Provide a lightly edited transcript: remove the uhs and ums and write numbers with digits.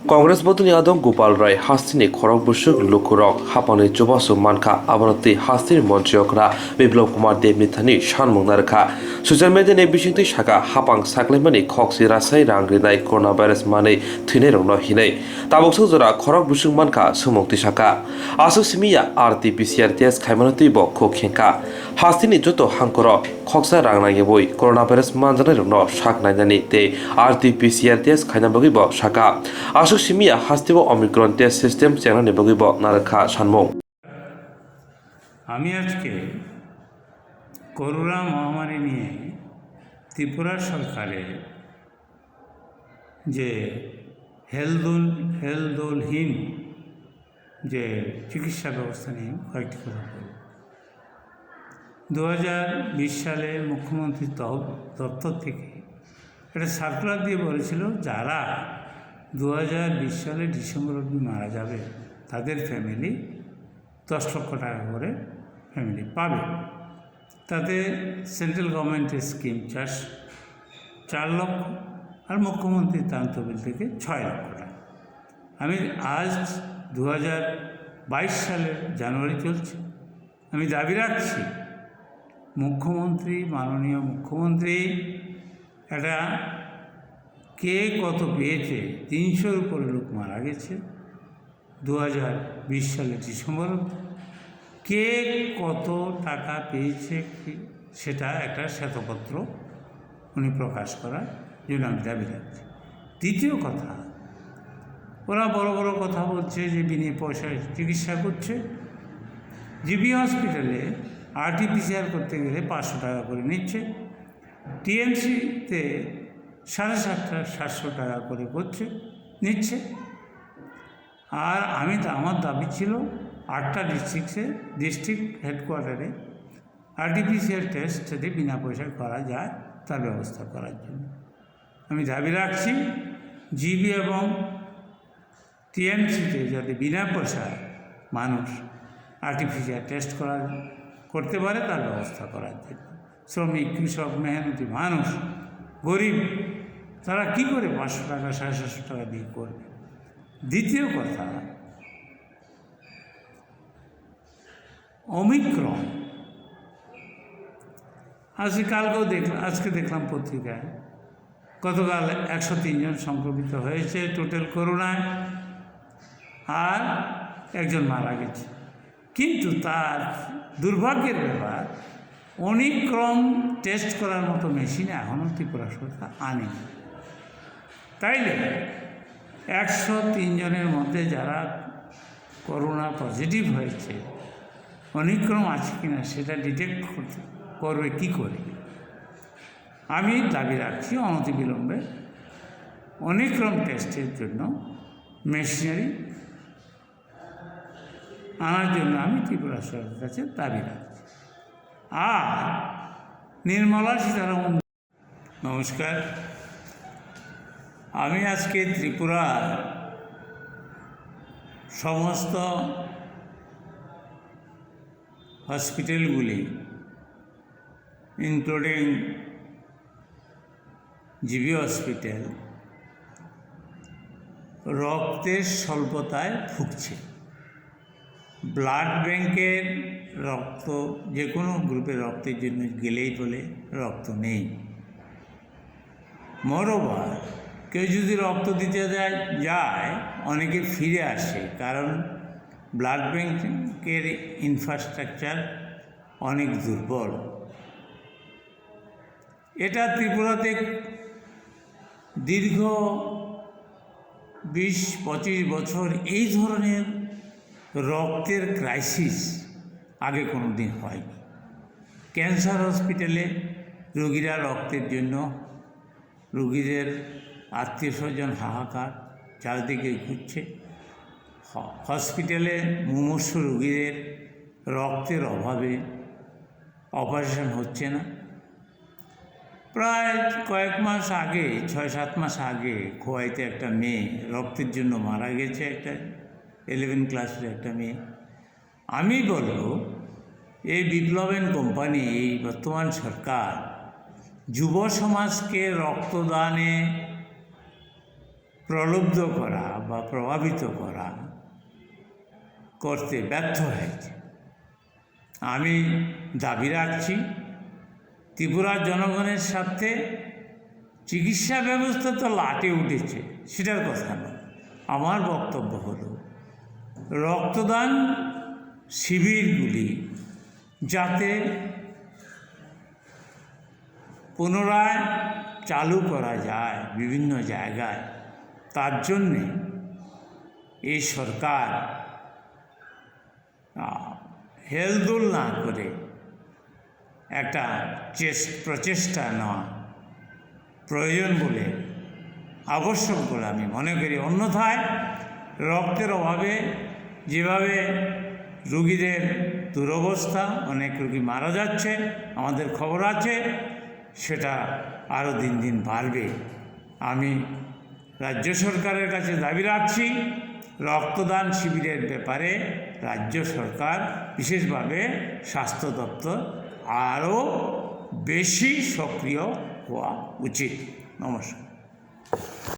Congress Botuni Adon Gopal Rai Hastini Khorok Bwswk Lukurok Haphangni ChubaChu Mankha Abanati Haste Manjak Biplop Kumar Devnithani Swngmung Narkha Social Media ni bisingtwi saka Haphang Saklaimani Khoksi Rasai Rangrinai Coronavirus Mani Thwinai Rokno Hinai Tabokso Jora Khorok Bwswk Mankha Swngmung Tisakha Asuk Simiya RT-PCR test Khaimanati Bo Khokhenka Hastini Joto Hangkoro Khoksa Rangnai Boi Coronavirus Manjanai Rokno Saknainani Te RT-PCR test Khainabagi Bo Saka Asuk Simiya Haste bo Omicron test system Changnai Bagi Bo Narkha Swngmung আমি আজকে corona মহামারী নিয়ে ত্রিপুরা সরকারের যে হেলদোলহীন যে চিকিৎসা ব্যবস্থা নিয়ে কয়েকটি কথা বলব। 2020 সালে মুখ্যমন্ত্রী দপ্তর থেকে একটা সার্কুলার দিয়ে বলেছিল যারা 2020 সালে ডিসেম্বর অবধি মারা যাবে তাদের ফ্যামিলি 10 লক্ষ টাকা করে ফ্যামিলি পাবে। তাতে সেন্ট্রাল গভর্নমেন্টের স্কিম 4 লক্ষ আর মুখ্যমন্ত্রীর তহবিল থেকে 6 লক্ষ টাকা। আমি আজ 2022 সালের জানুয়ারি চলছে, আমি দাবি রাখছি মুখ্যমন্ত্রী, মাননীয় মুখ্যমন্ত্রী একটা কে কত পেয়েছে, 300-র উপরে লোক মারা গেছে 2020 সালের ডিসেম্বর। কে কত টাকা পেয়েছে সেটা একটা শ্বেতপত্র উনি প্রকাশ করার জন্য আমি দাবি রাখছি। দ্বিতীয় কথা, ওরা বড় বড় কথা বলছে যে বিনা পয়সায় চিকিৎসা করছে। জিবি হসপিটালে RT-PCR করতে গেলে 500 টাকা করে নিচ্ছে, TMCতে 750 টাকা করে নিচ্ছে। আর আমার দাবি ছিল 8টা ডিস্ট্রিক্ট হেডকোয়ার্টারে RT-PCR টেস্ট যদি বিনা পয়সায় করা যায় তার ব্যবস্থা করার জন্য আমি দাবি রাখছি। জিবি এবং TMCতে যাতে বিনা পয়সায় মানুষ RT-PCR টেস্ট করতে পারে তার ব্যবস্থা করার জন্য। শ্রমিক, কৃষক, মেহনতি মানুষ, গরিব, তারা কি করে 500 টাকা 750 টাকা দিয়ে করবে? দ্বিতীয় কথা, ওমিক্রন আজকে দেখলাম পত্রিকায় গতকাল 103 জন সংক্রমিত হয়েছে টোটাল করোনায়, আর একজন মারা গেছে। কিন্তু তার দুর্ভাগ্যের ব্যাপার, ওমিক্রন টেস্ট করার মতো মেশিন এখনও ত্রিপুরা সরকার আনেনি। তাইলে 103 জনের মধ্যে যারা করোনা পজিটিভ হয়েছে, ওমিক্রন আছে কিনা সেটা ডিটেক্ট করবে কি করে? আমি দাবি রাখছি অনতিবিলম্বে ওমিক্রন টেস্টের জন্য মেশিনারি আনার জন্য আমি ত্রিপুরা সরকারের কাছে দাবি রাখছি। আর নির্মলা সীতারামন, নমস্কার। আমি আজকে ত্রিপুরার সমস্ত হসপিটালগুলি ইনক্লুডিং জিবি হসপিটাল রক্তের স্বল্পতায় ভুগছে। ব্লাড ব্যাংকের রক্ত যে কোনো গ্রুপের রক্তের জন্য গেলেই বলে রক্ত নেই। মোরওভার কেউ যদি রক্ত দিতে যায় অনেকে ফিরে আসে, কারণ ব্লাড ব্যাংকের ইনফ্রাস্ট্রাকচার অনেক দুর্বল। এটা ত্রিপুরাতে দীর্ঘ 20-25 বছর এই ধরনের রক্তের ক্রাইসিস আগে কোনো দিন হয়নি। ক্যান্সার হসপিটালে রোগীরা রক্তের জন্য, রোগীদের আত্মীয় স্বজন হাহাকার চারিদিকে ঘুরছে। হসপিটালে মুমূর্ষু রোগীদের রক্তের অভাবে অপারেশন হচ্ছে না। প্রায় কয়েক মাস আগে, 6-7 মাস আগে খোয়াইতে একটা মেয়ে রক্তের জন্য মারা গেছে, একটা 11 ক্লাসের একটা মেয়ে। আমি বলব এই বিপ্লবেন কোম্পানি, এই বর্তমান সরকার যুব সমাজকে রক্তদানে প্রলুব্ধ করা বা প্রভাবিত করতে ব্যর্থ হয়েছে। আমি দাবি রাখছি ত্রিপুরার জনগণের সাথে চিকিৎসা ব্যবস্থা তো লাটে উঠেছে, সেটার কথা নয়। আমার বক্তব্য হলো রক্তদান শিবিরগুলি যাতে পুনরায় চালু করা যায় বিভিন্ন জায়গায়, তার জন্যে এই সরকার হেলদোল না করে একটা প্রচেষ্টা নেওয়া প্রয়োজন বলে, আবশ্যক বলে আমি মনে করি। অন্যথায় রক্তের অভাবে যেভাবে রুগীদের দুরবস্থা, অনেক রুগী মারা যাচ্ছে, আমাদের খবর আছে, সেটা আরও দিন দিন বাড়বে। আমি রাজ্য সরকারের কাছে দাবি রাখছি রক্তদান শিবিরের ব্যাপারে রাজ্য সরকার, বিশেষভাবে স্বাস্থ্য দপ্তর আরও বেশি সক্রিয় হওয়া উচিত। নমস্কার।